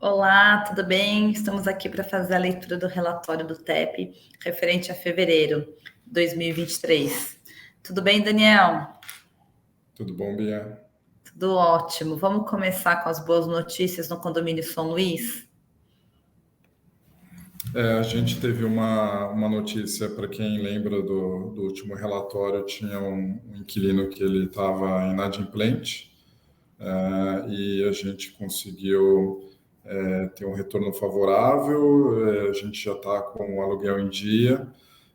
Olá, tudo bem? Estamos aqui para fazer a leitura do relatório do TEP referente a fevereiro de 2023. Tudo bem, Daniel? Tudo bom, Bia? Tudo ótimo. Vamos começar com as boas notícias no condomínio São Luís? A gente teve uma notícia, para quem lembra do último relatório, tinha um inquilino que ele estava inadimplente, e a gente conseguiu ter um retorno favorável. A gente já está com o aluguel em dia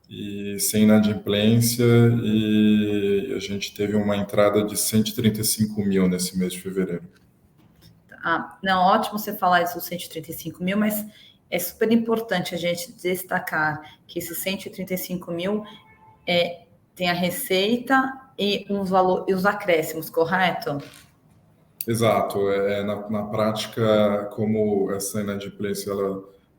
e sem inadimplência, e a gente teve uma entrada de 135 mil nesse mês de fevereiro. Não, ótimo você falar isso dos 135 mil, mas é super importante a gente destacar que esses 135 mil tem a receita e e os acréscimos, correto? Exato. Na prática, como essa inadimplência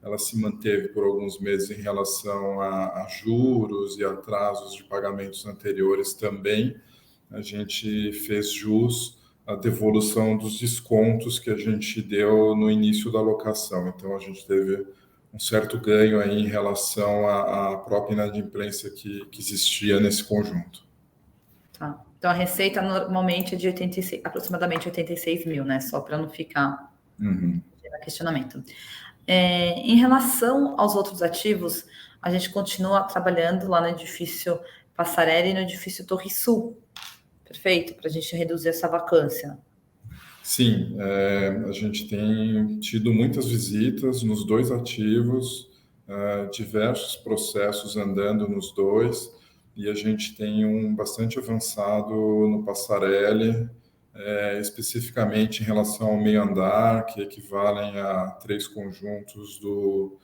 ela se manteve por alguns meses em relação a juros e atrasos de pagamentos anteriores também, a gente fez jus à devolução dos descontos que a gente deu no início da locação. Então, a gente teve um certo ganho aí em relação à própria inadimplência que existia nesse conjunto. Tá. Então a receita normalmente é de 86, aproximadamente 86 mil, né? Só para não ficar Uhum. questionamento. Em relação aos outros ativos, a gente continua trabalhando lá no edifício Passarelli e no edifício Torre Sul. Perfeito? Para a gente reduzir essa vacância. Sim, a gente tem tido muitas visitas nos dois ativos, diversos processos andando nos dois, e a gente tem bastante avançado no Passarelli, especificamente em relação ao meio andar, que equivalem a 3 conjuntos do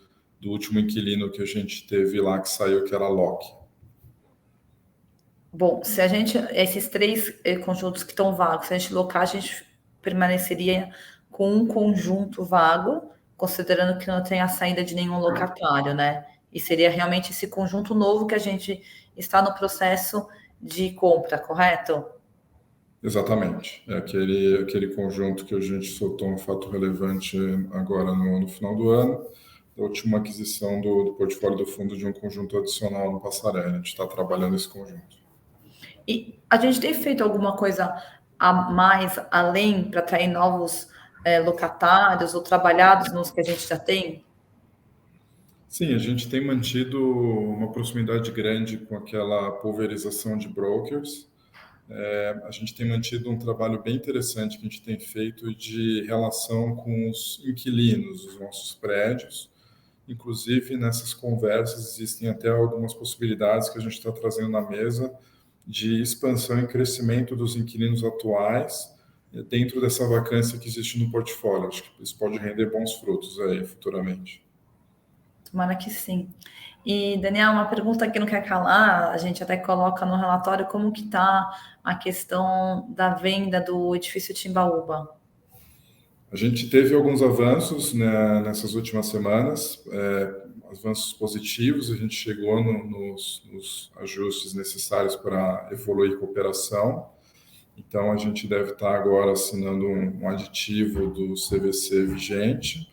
último inquilino que a gente teve lá, que saiu, que era a Loki. Bom, se a gente, esses três conjuntos que estão vagos, se a gente locar, a gente permaneceria com um conjunto vago, considerando que não tem a saída de nenhum locatário, né? E seria realmente esse conjunto novo que a gente está no processo de compra, correto? Exatamente. É aquele conjunto que a gente soltou um fato relevante agora no final do ano, da última aquisição do portfólio do fundo de um conjunto adicional no Passarelli. A gente está trabalhando esse conjunto. E a gente tem feito alguma coisa a mais, além, para atrair novos locatários ou trabalhados nos que a gente já tem? Sim, a gente tem mantido uma proximidade grande com aquela pulverização de brokers. A gente tem mantido um trabalho bem interessante que a gente tem feito de relação com os inquilinos dos nossos prédios. Inclusive, nessas conversas, existem até algumas possibilidades que a gente está trazendo na mesa de expansão e crescimento dos inquilinos atuais dentro dessa vacância que existe no portfólio. Acho que isso pode render bons frutos aí futuramente. Tomara que sim. E, Daniel, uma pergunta que não quer calar, a gente até coloca no relatório como que está a questão da venda do edifício Timbaúba. A gente teve alguns avanços, né, nessas últimas semanas, avanços positivos. A gente chegou nos ajustes necessários para evoluir a cooperação. Então, a gente deve estar agora assinando um aditivo do CVC vigente,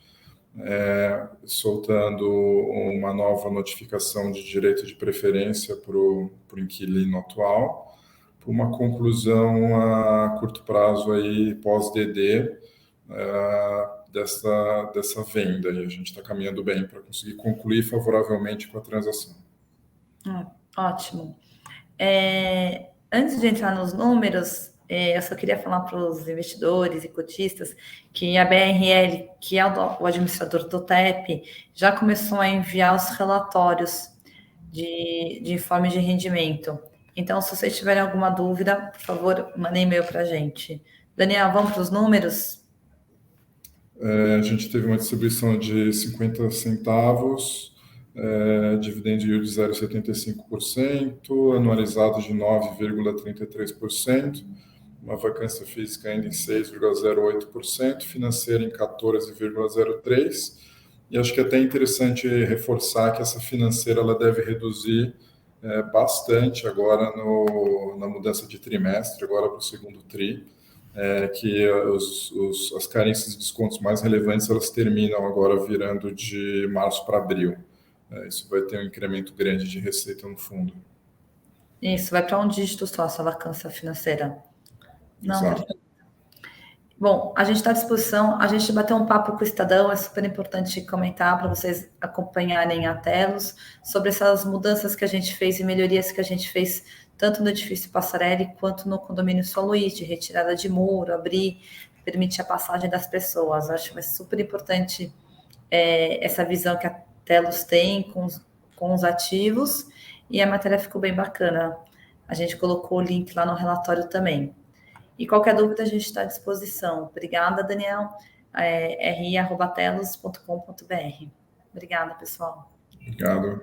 soltando uma nova notificação de direito de preferência para o inquilino atual, por uma conclusão a curto prazo aí pós-DD dessa venda. E a gente está caminhando bem para conseguir concluir favoravelmente com a transação. Ótimo. Antes de entrar nos números, eu só queria falar para os investidores e cotistas que a BRL, que é o administrador do TEP, já começou a enviar os relatórios de informe de rendimento. Então, se vocês tiverem alguma dúvida, por favor, mandem e-mail para a gente. Daniel, vamos para os números? A gente teve uma distribuição de 50 centavos, dividend yield de 0,75%, anualizado de 9,33%, uma vacância física ainda em 6,08%, financeira em 14,03%. E acho que é até interessante reforçar que essa financeira ela deve reduzir bastante agora na mudança de trimestre, agora para o segundo TRI. que as carências de descontos mais relevantes, elas terminam agora virando de março para abril. Isso vai ter um incremento grande de receita no fundo. Isso, vai para um dígito só, essa vacância financeira. Não, Exato. perfeito. Bom, a gente está à disposição, a gente bateu um papo com o Estadão, é super importante comentar para vocês acompanharem a Telos sobre essas mudanças que a gente fez e melhorias que a gente fez tanto no edifício Passarelli quanto no condomínio São Luís, de retirada de muro, abrir, permitir a passagem das pessoas. Acho que vai ser super importante essa visão que a Telos tem com os ativos, e a matéria ficou bem bacana. A gente colocou o link lá no relatório também. E qualquer dúvida, a gente está à disposição. Obrigada, Daniel. ri@telos.com.br. Obrigada, pessoal. Obrigado.